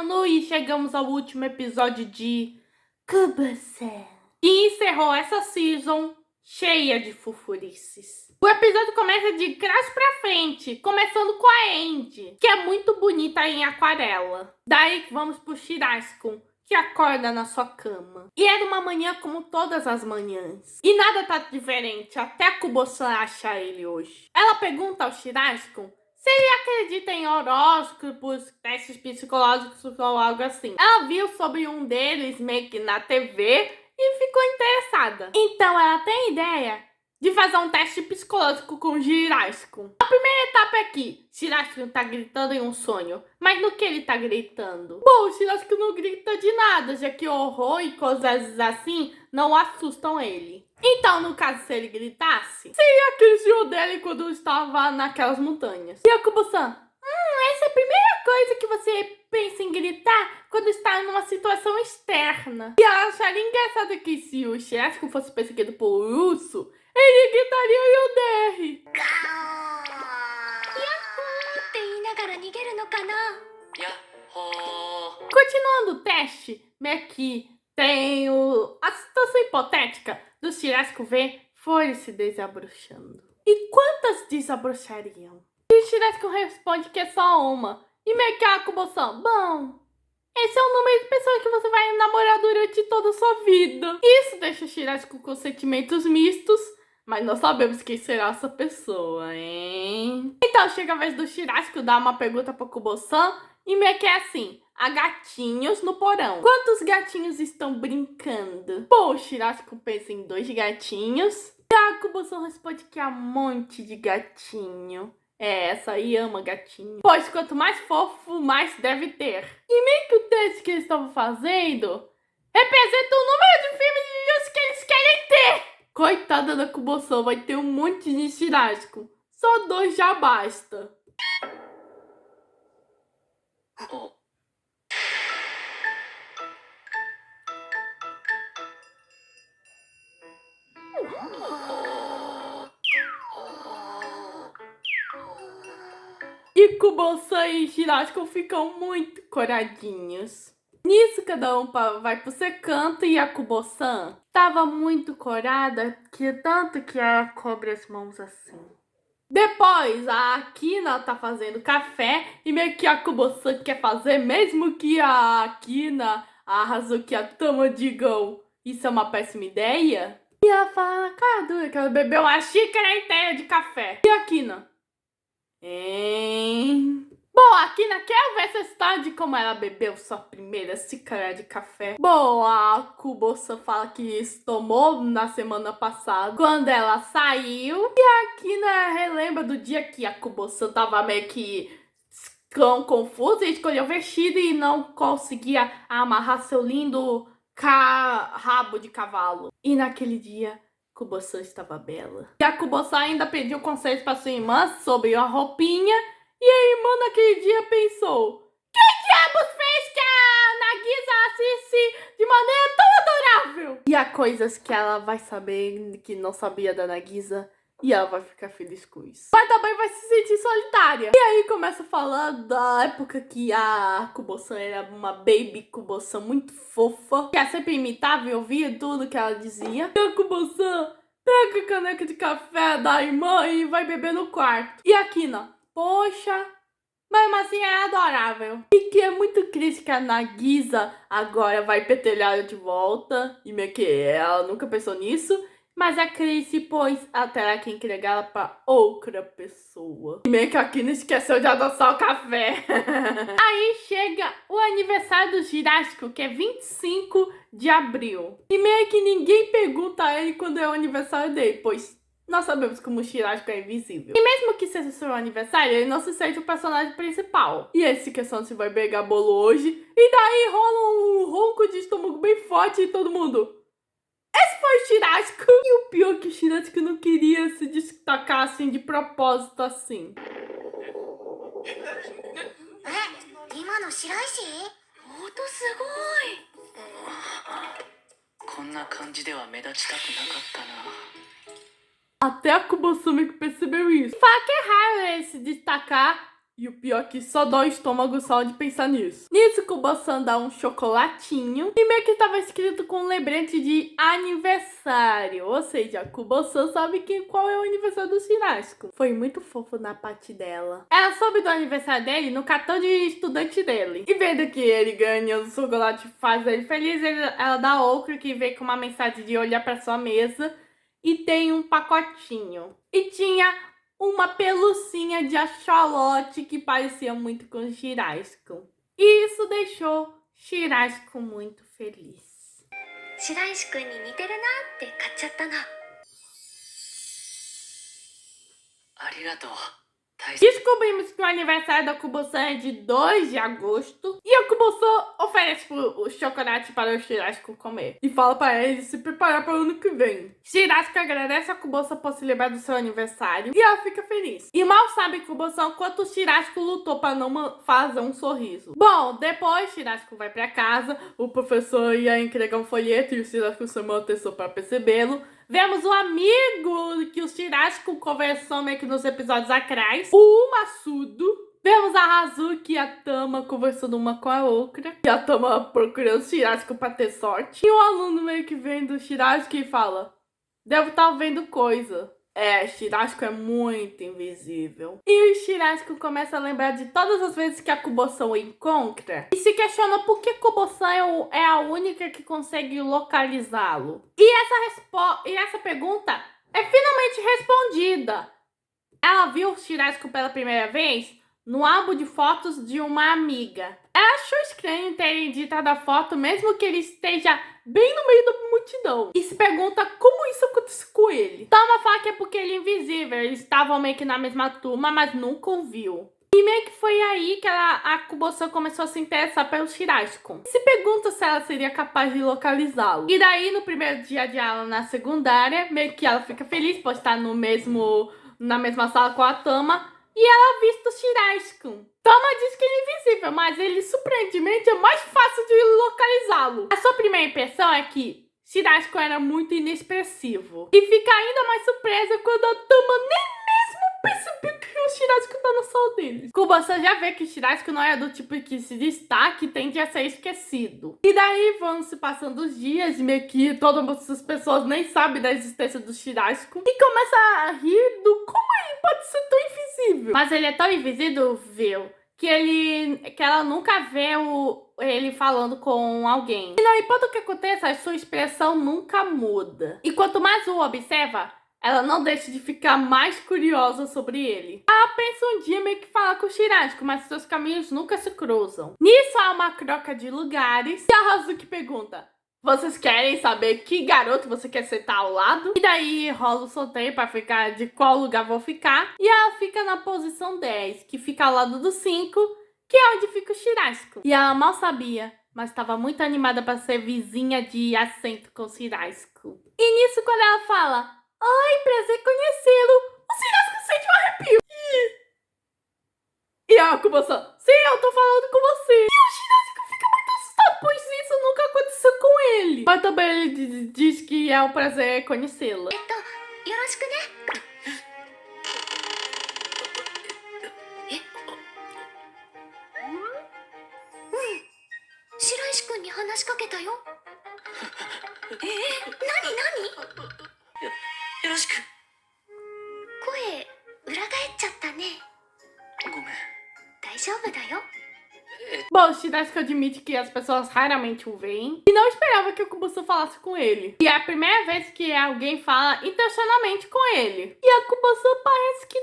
começando e chegamos ao último episódio de Kubo-san, que encerrou essa season cheia de fofurices. O episódio começa de trás pra frente, começando com a Andy, que é muito bonita em aquarela. Daí vamos pro Shirashikun, que acorda na sua cama. E era uma manhã como todas as manhãs. E nada tá diferente, até a Kubo-san achar ele hoje. Ela pergunta ao Shirashikun se ele acredita em horóscopos, testes psicológicos ou algo assim. Ela viu sobre um deles meio que na TV e ficou interessada. Então ela tem ideia de fazer um teste psicológico com o Shirashikun. A primeira etapa é que Shirashikun tá gritando em um sonho. Mas no que ele tá gritando? Bom, o Shirashikun não grita de nada, já que horror e coisas assim não assustam ele. Então, no caso, se ele gritasse, seria aquele senhor dele quando estava naquelas montanhas. E a Kubo-san, essa é a primeira coisa que você pensa em gritar quando está numa situação externa. E ela acharia engraçado que se o Shirashikun fosse perseguido por urso, ele gritaria Yoderi. Continuando o teste, meio que tem a situação hipotética do Shirashikun ver folhas se desabrochando. E quantas desabrochariam? E o Shirashikun responde que é só uma. E meio que a Kubo-san, bom, esse é o número de pessoas que você vai namorar durante toda a sua vida. Isso deixa o Shirashikun com sentimentos mistos, mas nós sabemos quem será essa pessoa, hein? Então chega a vez do Shirashikun dar uma pergunta pra Kubo-san e meio que é assim: há gatinhos no porão. Quantos gatinhos estão brincando? Pô, o Shirashikun pensa em 2 gatinhos. E a Kubo-san responde que há um monte de gatinho. É, essa aí ama gatinho. Pois quanto mais fofo, mais deve ter. E meio que o teste que eles estavam fazendo representa o número de filmes de videos que eles querem ter. Coitada da Kubo-san, vai ter um monte de Shirashikun. Só 2 já basta. E Kubo-san e Shirashikun ficam muito coradinhos. Nisso, cada um vai pro seu canto e a Kubo-san tava muito corada, que tanto que ela cobre as mãos assim. Depois, a Akina tá fazendo café e meio que a Kubo-san quer fazer, mesmo que a Akina, a Hazuki e a Tama digam isso é uma péssima ideia. E ela fala na cara dura que ela bebeu uma xícara inteira de café. E a Akina? Bom, a Akina quer ver essa história de como ela bebeu sua primeira xícara de café. Bom, a Kubo-san fala que isso tomou na semana passada, quando ela saiu. E a Akina relembra do dia que a Kubo-san tava meio que confusa e escolheu o vestido e não conseguia amarrar seu lindo rabo de cavalo. E naquele dia, Kubo-san estava bela. E a Kubo-san ainda pediu conselhos para sua irmã sobre a roupinha. E a irmã naquele dia pensou: que diabos fez que a Nagisa assiste de maneira tão adorável? E há coisas que ela vai saber que não sabia da Nagisa. E ela vai ficar feliz com isso. Mas também vai se sentir solitária. E aí começa a falar da época que a Kubo-san era uma baby Kubo-san muito fofa, que ela sempre imitava e ouvia tudo que ela dizia. E a Kubo-san pega a caneca de café da irmã e vai beber no quarto. E a Akina, poxa, mas assim é adorável. E que é muito triste que a Nagisa agora vai petelhar de volta. E meio que ela nunca pensou nisso. Mas a Cris pôs até ela que entregar ela pra outra pessoa. E meio que a Akina esqueceu de adoçar o café. Aí chega o aniversário do Shirashikun, que é 25 de abril. E meio que ninguém pergunta a ele quando é o aniversário dele, pois nós sabemos como o Shirashikun é invisível. E mesmo que seja seu aniversário, ele não se sente o personagem principal. E ele se questiona se vai pegar bolo hoje. E daí rola um ronco de estômago bem forte e todo mundo... esse foi o Shirashikun. E o pior é que o Shirashikun não queria se destacar assim de propósito assim. Até a Kubo-san percebeu isso. Fala que é raro ele se destacar E o pior é que só dói o estômago só de pensar nisso. Nisso, Kubo-san dá um chocolatinho. E meio que tava escrito com um lembrete de aniversário. Ou seja, Kubo-san sabe qual é o aniversário do Shirashiko. Foi muito fofo na parte dela. Ela soube do aniversário dele no cartão de estudante dele. E vendo que ele ganha o chocolate faz ele feliz, ela dá outro que vem com uma mensagem de olhar pra sua mesa. E tem um pacotinho. E tinha uma pelucinha de axolote que parecia muito com Shirashiko. E isso deixou Shirashiko muito feliz. Shirashiko ni niteru naって買っちゃったな。Descobrimos que o aniversário da Kubo-san é de 2 de agosto. E a Kubo-san oferece o chocolate para o Shirashiko comer. E fala para ele se preparar para o ano que vem. Shirashiko agradece a Kubo-san por se lembrar do seu aniversário. E ela fica feliz. E mal sabe Kubo-san quanto o Shirashiko lutou para não fazer um sorriso. Bom, depois Shirashiko vai para casa. O professor ia entregar um folheto e o Shirashiko chamou a atenção para percebê-lo. Vemos o amigo que o Shirashiko conversou meio que nos episódios atrás, o Masudo. Vemos a Hazuki e a Tama conversando uma com a outra. E a Tama procurando o Shirashiko pra ter sorte. E o aluno meio que vem do Shirashiko e fala: devo estar vendo coisa. Shirashiko é muito invisível. E o Shirashiko começa a lembrar de todas as vezes que a Kubo-san o encontra. E se questiona por que Kubo-san é a única que consegue localizá-lo. E essa pergunta é finalmente respondida. Ela viu o Shirashiko pela primeira vez no álbum de fotos de uma amiga. Ela achou estranho ter editado a foto mesmo que ele esteja bem no meio da multidão. E se pergunta como isso aconteceu com ele. Tama fala que é porque ele é invisível. Eles estavam meio que na mesma turma, mas nunca o viu. E meio que foi aí que a Kubo-san começou a se interessar pelo Shirashiko. Se pergunta se ela seria capaz de localizá-lo. E daí, no primeiro dia de aula na secundária, meio que ela fica feliz por estar na mesma sala com a Tama. E ela avista o Shirashiko. Tama diz que ele é invisível, mas ele surpreendentemente é mais fácil de localizá-lo. A sua primeira impressão é que Shirashiko era muito inexpressivo. E fica ainda mais surpresa quando a Tama nem mesmo percebeu que o Shirashiko tá na sala deles. Kubo-san já vê que o Shirashiko não é do tipo que se destaca e tende a ser esquecido. E daí vão se passando os dias e meio que todas as pessoas nem sabem da existência do Shirashiko. E começa a rir do como ele pode ser tão invisível. Mas ele é tão invisível que ela nunca vê ele falando com alguém. E não importa o que aconteça, a sua expressão nunca muda. E quanto mais o observa, ela não deixa de ficar mais curiosa sobre ele. Ela pensa um dia meio que falar com o Shirashiko, mas seus caminhos nunca se cruzam. Nisso há uma troca de lugares. E a Hazuki pergunta: vocês querem saber que garoto você quer sentar ao lado? E daí rola o sorteio pra ficar de qual lugar vou ficar. E ela fica na posição 10, que fica ao lado do 5, que é onde fica o Shirashiko. E ela mal sabia, mas estava muito animada para ser vizinha de assento com o Shirashiko. E nisso, quando ela fala: oi, prazer conhecê-lo, o Shirashiko sente um arrepio. E a Kubo-san: sim, eu tô falando com você. E o Shirashiko fica muito assustado, pois isso nunca aconteceu com ele. Mas também ele diz que é um prazer conhecê-la. Bom, o Shirashiko admite que as pessoas raramente o veem e não esperava que o Kubo-san falasse com ele. E é a primeira vez que alguém fala intencionalmente com ele. E a Kubo-san parece que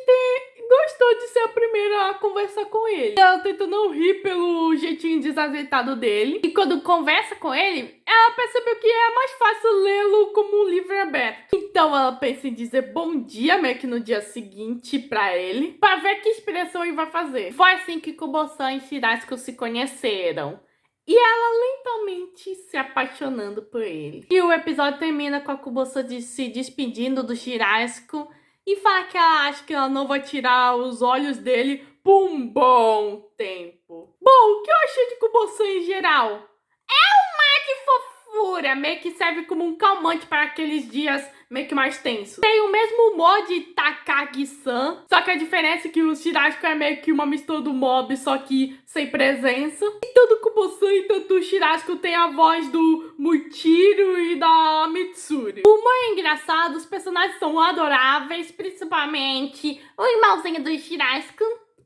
gostou de ser a primeira a conversar com ele. Ela tenta não rir pelo jeitinho desajeitado dele. E quando conversa com ele, ela percebeu que é mais fácil lê-lo como um livro aberto. Então ela pensa em dizer bom dia, meio que no dia seguinte pra ele, pra ver que expressão ele vai fazer. Foi assim que Kubo-san e Shirashiko se conheceram. E ela lentamente se apaixonando por ele. E o episódio termina com a Kubo-san se despedindo do Shirashiko e fala que ela acha que ela não vai tirar os olhos dele por um bom tempo. Bom, o que eu achei de Kubo-san em geral? É uma que fofura! fofura, meio que serve como um calmante para aqueles dias meio que mais tensos. Tem o mesmo humor de Takagi-san, só que a diferença é que o Shirashiko é meio que uma mistura do Mob, só que sem presença. E tanto o Kubo-san e tanto o Shirashiko tem a voz do Muichiro e da Mitsuri. O humor é engraçado, os personagens são adoráveis, principalmente o irmãozinho do Shirashiko.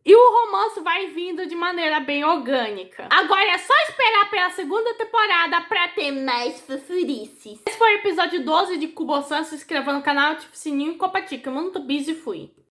E o romance vai vindo de maneira bem orgânica. Agora é só esperar pela segunda temporada pra ter mais fofurices. Esse foi o episódio 12 de Kubo-san. Se inscreva no canal, ative o sininho e compartilhe. Muito busy, fui.